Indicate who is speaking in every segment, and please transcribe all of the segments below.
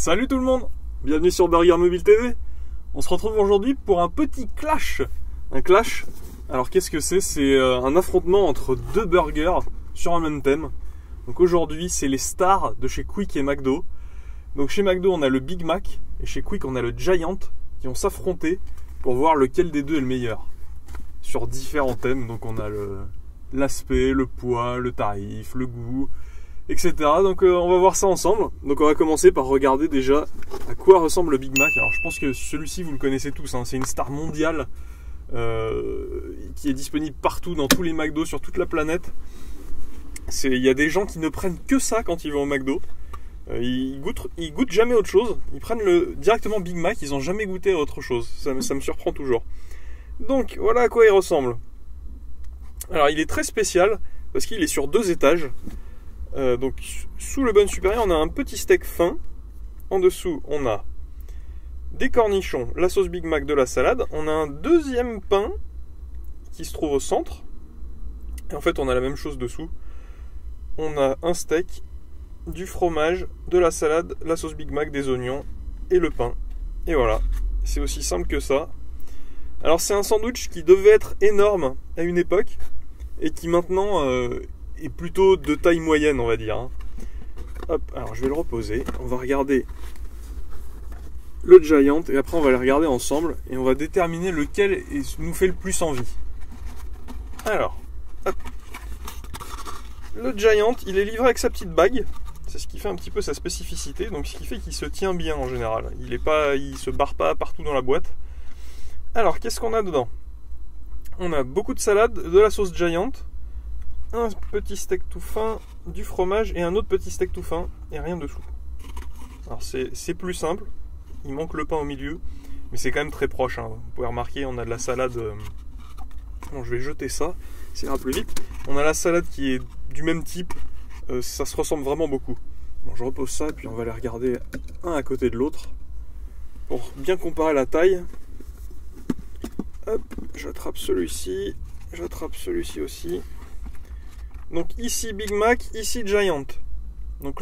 Speaker 1: Salut tout le monde, bienvenue sur Burger Mobile TV. On se retrouve aujourd'hui pour un petit clash. Un clash, alors qu'est-ce que c'est? C'est un affrontement entre deux burgers sur un même thème. Donc aujourd'hui c'est les stars de chez Quick et McDo. Donc chez McDo on a le Big Mac et chez Quick on a le Giant qui vont s'affronter pour voir lequel des deux est le meilleur. Sur différents thèmes, donc on a l'aspect, le poids, le tarif, le goût, etc. Donc on va voir ça ensemble. Donc on va commencer par regarder déjà à quoi ressemble le Big Mac. Alors je pense que celui-ci vous le connaissez tous, hein. C'est une star mondiale qui est disponible partout dans tous les McDo sur toute la planète. Il y a des gens qui ne prennent que ça quand ils vont au McDo. Ils goûtent jamais autre chose. Ils prennent directement Big Mac, ils n'ont jamais goûté à autre chose. Ça me surprend toujours. Donc voilà à quoi il ressemble. Alors il est très spécial parce qu'il est sur 2 étages. Donc sous le bun supérieur on a un petit steak fin. En dessous on a des cornichons, la sauce Big Mac, de la salade. On a un deuxième pain qui se trouve au centre. Et en fait on a la même chose dessous. On a un steak, du fromage, de la salade, la sauce Big Mac, des oignons et le pain. Et voilà, c'est aussi simple que ça. Alors c'est un sandwich qui devait être énorme à une époque et qui maintenant est plutôt de taille moyenne, on va dire. Hop, alors je vais le reposer. On va regarder le Giant et après on va les regarder ensemble et on va déterminer lequel nous fait le plus envie. Alors, hop. Le Giant, il est livré avec sa petite bague. C'est ce qui fait un petit peu sa spécificité. Donc ce qui fait qu'il se tient bien en général. Il se barre pas partout dans la boîte. Alors, qu'est-ce qu'on a dedans? On a beaucoup de salade, de la sauce Giant, un petit steak tout fin, du fromage et un autre petit steak tout fin et rien dessous. Alors c'est plus simple. Il manque le pain au milieu, mais c'est quand même très proche, hein. Vous pouvez remarquer, on a de la salade. Bon, je vais jeter ça, ça ira plus vite. On a la salade qui est du même type. Ça se ressemble vraiment beaucoup. Bon, je repose ça et puis on va les regarder un à côté de l'autre pour bien comparer la taille. Hop, j'attrape celui-ci aussi. Donc ici Big Mac, ici Giant. Donc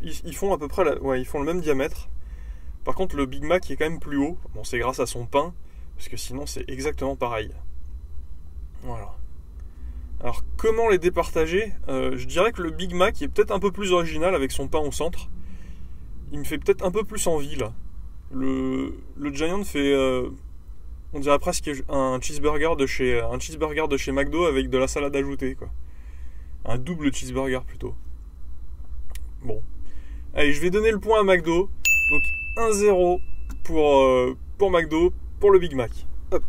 Speaker 1: ils font à peu près ils font le même diamètre. Par contre le Big Mac est quand même plus haut. Bon, c'est grâce à son pain, parce que sinon c'est exactement pareil. Voilà. Alors comment les départager? Je dirais que le Big Mac est peut-être un peu plus original avec son pain au centre. Il me fait peut-être un peu plus envie là. Le Giant fait on dirait presque un cheeseburger de chez McDo avec de la salade ajoutée, quoi. Un double cheeseburger plutôt. Bon. Allez, je vais donner le point à McDo. Donc 1-0 pour McDo, pour le Big Mac. Hop.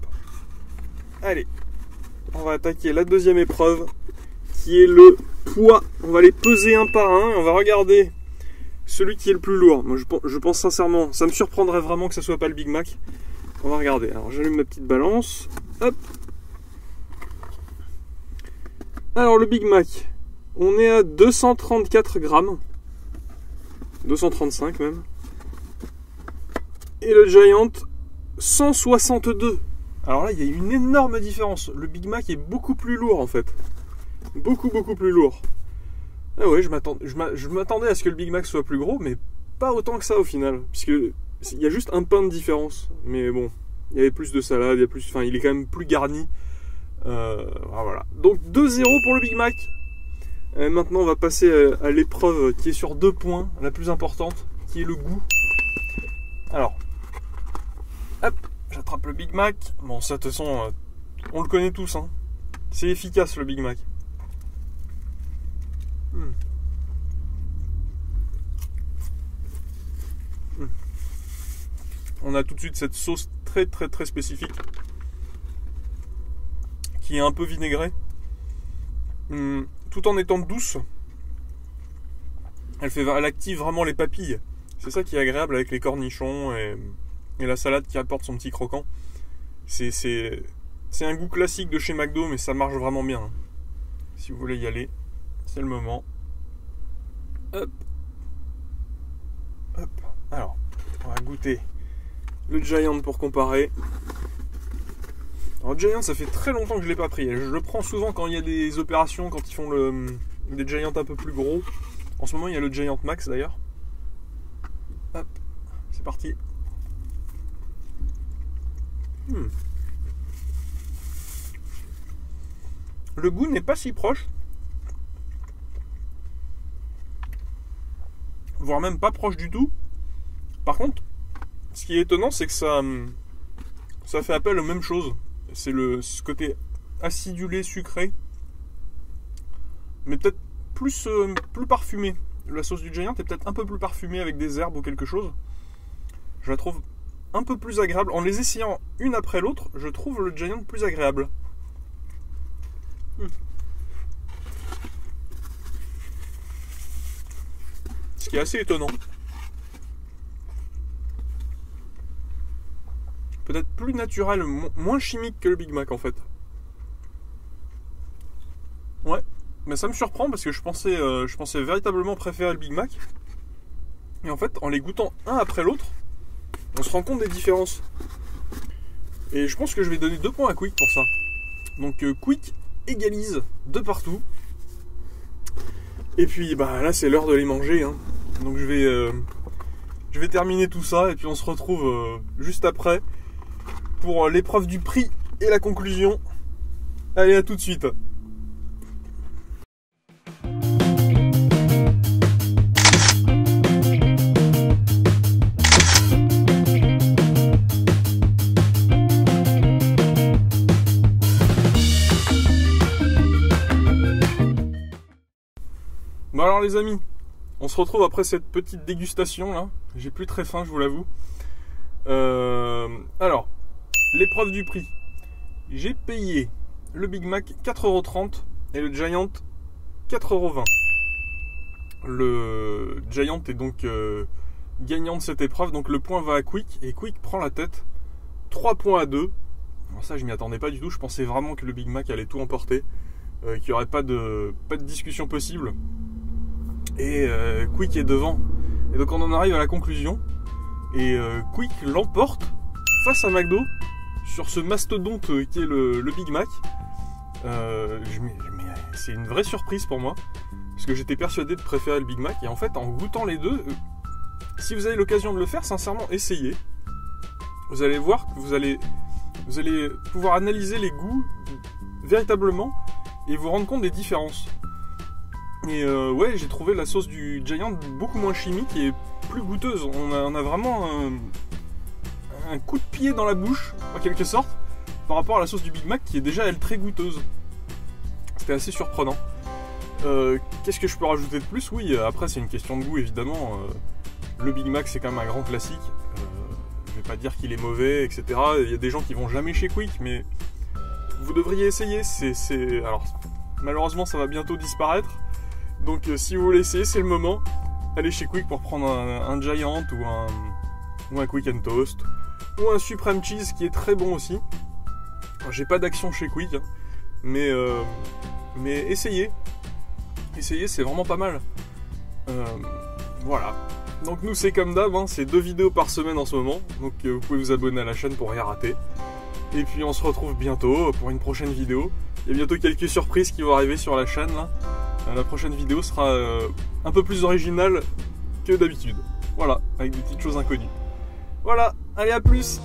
Speaker 1: Allez. On va attaquer la deuxième épreuve, qui est le poids. On va les peser un par un. On va regarder celui qui est le plus lourd. Moi, je pense sincèrement, ça me surprendrait vraiment que ce soit pas le Big Mac. On va regarder. Alors j'allume ma petite balance. Hop. Alors le Big Mac, on est à 234 grammes. 235 même. Et le Giant, 162. Alors là, il y a une énorme différence. Le Big Mac est beaucoup plus lourd en fait. Beaucoup plus lourd. Ah ouais, je m'attendais à ce que le Big Mac soit plus gros, mais pas autant que ça au final. Puisque il y a juste un pain de différence. Mais bon, il y avait plus de salade, il est quand même plus garni. Voilà. Donc 2-0 pour le Big Mac. Maintenant on va passer à l'épreuve qui est sur 2 points, la plus importante, qui est le goût. Alors, hop, j'attrape le Big Mac. Bon, ça de toute façon, on le connaît tous, hein. C'est efficace le Big Mac. On a tout de suite cette sauce très spécifique qui est un peu vinaigrée, tout en étant douce. Elle active vraiment les papilles. C'est ça qui est agréable avec les cornichons et la salade qui apporte son petit croquant. C'est un goût classique de chez McDo, mais ça marche vraiment bien. Si vous voulez y aller, c'est le moment. Hop. Hop. Alors, on va goûter le Giant pour comparer. Alors Giant, ça fait très longtemps que je ne l'ai pas pris. Je le prends souvent quand il y a des opérations, quand ils font des Giants un peu plus gros. En ce moment, il y a le Giant Max d'ailleurs. Hop. c'est parti. Le goût n'est pas si proche, voire même pas proche du tout. Par contre, ce qui est étonnant, c'est que ça fait appel aux mêmes choses. C'est ce côté acidulé, sucré, mais peut-être plus parfumé. La sauce du Giant est peut-être un peu plus parfumée avec des herbes ou quelque chose. Je la trouve un peu plus agréable. En les essayant une après l'autre, je trouve le Giant plus agréable. Ce qui est assez étonnant. Peut-être plus naturel, moins chimique que le Big Mac en fait. Ouais, mais ça me surprend parce que je pensais véritablement préférer le Big Mac. Et en fait, en les goûtant un après l'autre, on se rend compte des différences. Et je pense que je vais donner 2 points à Quick pour ça. Donc Quick égalise de partout. Et puis bah là c'est l'heure de les manger. Hein. Donc je vais terminer tout ça et puis on se retrouve juste après pour l'épreuve du prix et la conclusion. Allez, à tout de suite. Bon alors les amis, on se retrouve après cette petite dégustation là. J'ai plus très faim, je vous l'avoue. Alors, l'épreuve du prix. J'ai payé le Big Mac 4,30 € et le Giant 4,20 €. Le Giant est donc gagnant de cette épreuve, donc le point va à Quick et Quick prend la tête. 3 points à 2. Alors ça, je m'y attendais pas du tout. Je pensais vraiment que le Big Mac allait tout emporter, qu'il n'y aurait pas de discussion possible. Et Quick est devant. Et donc on en arrive à la conclusion. Et Quick l'emporte face à McDo sur ce mastodonte qui est le Big Mac. C'est une vraie surprise pour moi, parce que j'étais persuadé de préférer le Big Mac. Et en fait, en goûtant les deux, si vous avez l'occasion de le faire, sincèrement, essayez. Vous allez voir que vous allez pouvoir analyser les goûts véritablement et vous rendre compte des différences. Et ouais, j'ai trouvé la sauce du Giant beaucoup moins chimique et plus goûteuse. On a vraiment un coup de pied dans la bouche, en quelque sorte, par rapport à la sauce du Big Mac qui est déjà, elle, très goûteuse. C'était assez surprenant. Qu'est-ce que je peux rajouter de plus? Oui, après, c'est une question de goût, évidemment. Le Big Mac, c'est quand même un grand classique. Je vais pas dire qu'il est mauvais, etc. Il y a des gens qui vont jamais chez Quick, mais vous devriez essayer. Alors, malheureusement, ça va bientôt disparaître. Donc si vous voulez essayer, c'est le moment. Allez chez Quick pour prendre un Giant ou un Quick and Toast ou un Supreme Cheese qui est très bon aussi. J'ai pas d'action chez Quick, hein, mais essayez. Essayez, c'est vraiment pas mal. Voilà. Donc nous c'est comme d'hab, hein, c'est 2 vidéos par semaine en ce moment. Donc vous pouvez vous abonner à la chaîne pour rien rater. Et puis on se retrouve bientôt pour une prochaine vidéo. Il y a bientôt quelques surprises qui vont arriver sur la chaîne là. La prochaine vidéo sera un peu plus originale que d'habitude. Voilà, avec des petites choses inconnues. Voilà, allez, à plus!